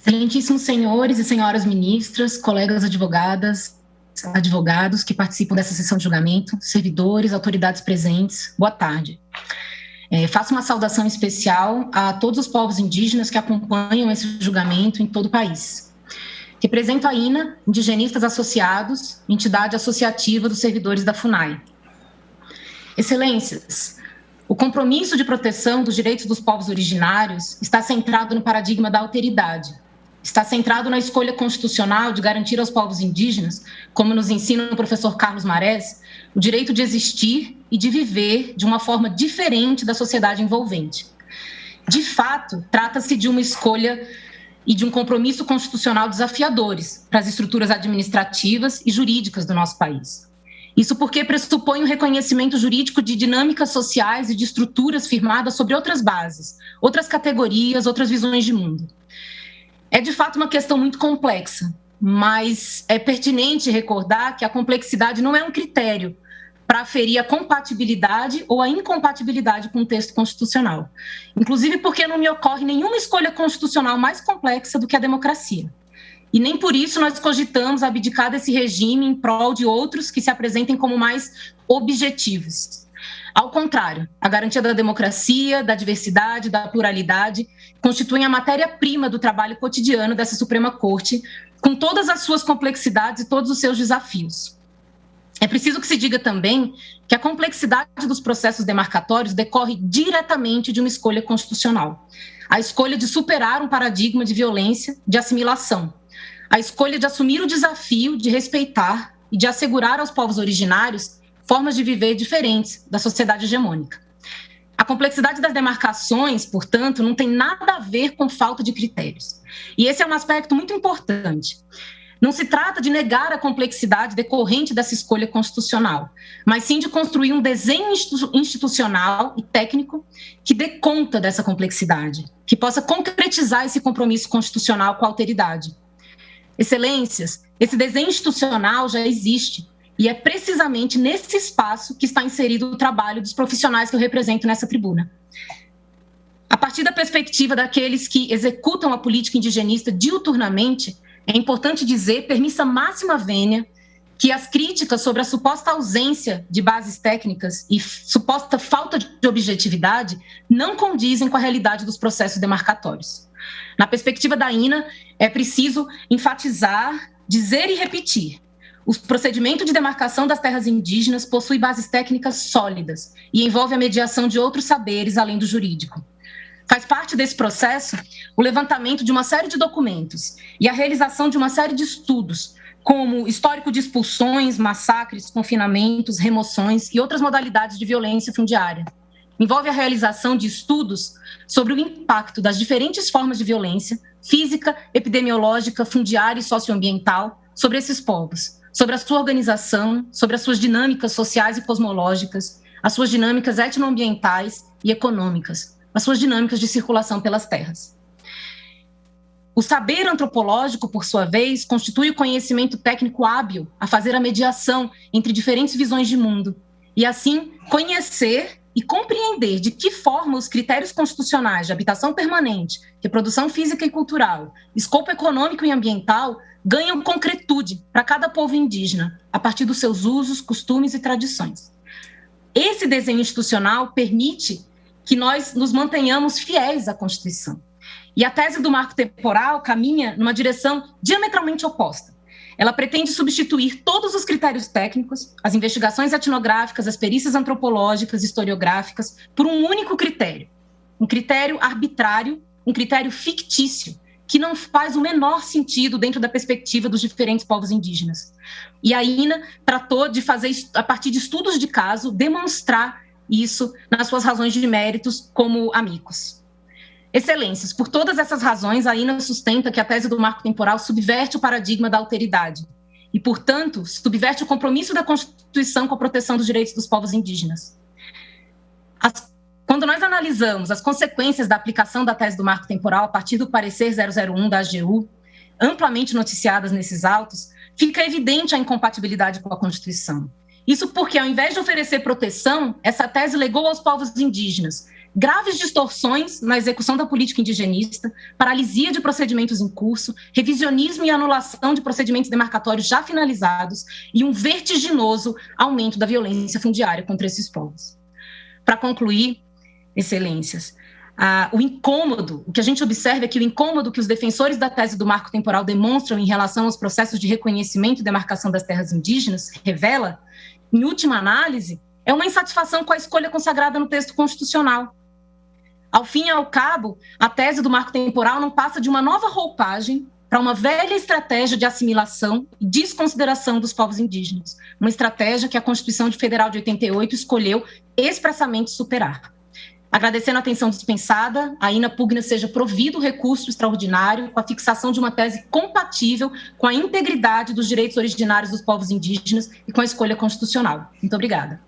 Excelentíssimos senhores e senhoras ministras, colegas advogados que participam dessa sessão de julgamento, servidores, autoridades presentes, boa tarde. Faço uma saudação especial a todos os povos indígenas que acompanham esse julgamento em todo o país. Represento a INA, Indigenistas Associados, entidade associativa dos servidores da FUNAI. Excelências, o compromisso de proteção dos direitos dos povos originários está centrado no paradigma da alteridade. Está centrado na escolha constitucional de garantir aos povos indígenas, como nos ensina o professor Carlos Marés, o direito de existir e de viver de uma forma diferente da sociedade envolvente. De fato, trata-se de uma escolha e de um compromisso constitucional desafiadores para as estruturas administrativas e jurídicas do nosso país. Isso porque pressupõe o reconhecimento jurídico de dinâmicas sociais e de estruturas firmadas sobre outras bases, outras categorias, outras visões de mundo. É, de fato, uma questão muito complexa, mas é pertinente recordar que a complexidade não é um critério para aferir a compatibilidade ou a incompatibilidade com o texto constitucional. Inclusive porque não me ocorre nenhuma escolha constitucional mais complexa do que a democracia. E nem por isso nós cogitamos abdicar desse regime em prol de outros que se apresentem como mais objetivos. Ao contrário, a garantia da democracia, da diversidade, da pluralidade constituem a matéria-prima do trabalho cotidiano dessa Suprema Corte, com todas as suas complexidades e todos os seus desafios. É preciso que se diga também que a complexidade dos processos demarcatórios decorre diretamente de uma escolha constitucional. A escolha de superar um paradigma de violência, de assimilação. A escolha de assumir o desafio de respeitar e de assegurar aos povos originários formas de viver diferentes da sociedade hegemônica. A complexidade das demarcações, portanto, não tem nada a ver com falta de critérios. E esse é um aspecto muito importante. Não se trata de negar a complexidade decorrente dessa escolha constitucional, mas sim de construir um desenho institucional e técnico que dê conta dessa complexidade, que possa concretizar esse compromisso constitucional com a alteridade. Excelências, esse desenho institucional já existe, e é precisamente nesse espaço que está inserido o trabalho dos profissionais que eu represento nessa tribuna. A partir da perspectiva daqueles que executam a política indigenista diuturnamente, é importante dizer, permissa máxima vênia, que as críticas sobre a suposta ausência de bases técnicas e suposta falta de objetividade não condizem com a realidade dos processos demarcatórios. Na perspectiva da INA, é preciso enfatizar, dizer e repetir: o procedimento de demarcação das terras indígenas possui bases técnicas sólidas e envolve a mediação de outros saberes além do jurídico. Faz parte desse processo o levantamento de uma série de documentos e a realização de uma série de estudos, como histórico de expulsões, massacres, confinamentos, remoções e outras modalidades de violência fundiária. Envolve a realização de estudos sobre o impacto das diferentes formas de violência física, epidemiológica, fundiária e socioambiental sobre esses povos, sobre a sua organização, sobre as suas dinâmicas sociais e cosmológicas, as suas dinâmicas etnoambientais e econômicas, as suas dinâmicas de circulação pelas terras. O saber antropológico, por sua vez, constitui o conhecimento técnico hábil a fazer a mediação entre diferentes visões de mundo e, assim, conhecer e compreender de que forma os critérios constitucionais de habitação permanente, reprodução física e cultural, escopo econômico e ambiental ganham concretude para cada povo indígena, a partir dos seus usos, costumes e tradições. Esse desenho institucional permite que nós nos mantenhamos fiéis à Constituição. E a tese do marco temporal caminha numa direção diametralmente oposta. Ela pretende substituir todos os critérios técnicos, as investigações etnográficas, as perícias antropológicas, historiográficas, por um único critério. Um critério arbitrário, um critério fictício, que não faz o menor sentido dentro da perspectiva dos diferentes povos indígenas. E a INA tratou de fazer, a partir de estudos de caso, demonstrar isso nas suas razões de méritos como amigos. Excelências, por todas essas razões, a INA sustenta que a tese do marco temporal subverte o paradigma da alteridade e, portanto, subverte o compromisso da Constituição com a proteção dos direitos dos povos indígenas. Quando nós analisamos as consequências da aplicação da tese do marco temporal a partir do parecer 001 da AGU, amplamente noticiadas nesses autos, fica evidente a incompatibilidade com a Constituição. Isso porque, ao invés de oferecer proteção, essa tese legou aos povos indígenas graves distorções na execução da política indigenista, paralisia de procedimentos em curso, revisionismo e anulação de procedimentos demarcatórios já finalizados e um vertiginoso aumento da violência fundiária contra esses povos. Para concluir, excelências, o que a gente observa é que o incômodo que os defensores da tese do marco temporal demonstram em relação aos processos de reconhecimento e demarcação das terras indígenas revela, em última análise, é uma insatisfação com a escolha consagrada no texto constitucional. Ao fim e ao cabo, a tese do marco temporal não passa de uma nova roupagem para uma velha estratégia de assimilação e desconsideração dos povos indígenas, uma estratégia que a Constituição Federal de 88 escolheu expressamente superar. Agradecendo a atenção dispensada, aí na pugna seja provido o recurso extraordinário com a fixação de uma tese compatível com a integridade dos direitos originários dos povos indígenas e com a escolha constitucional. Muito obrigada.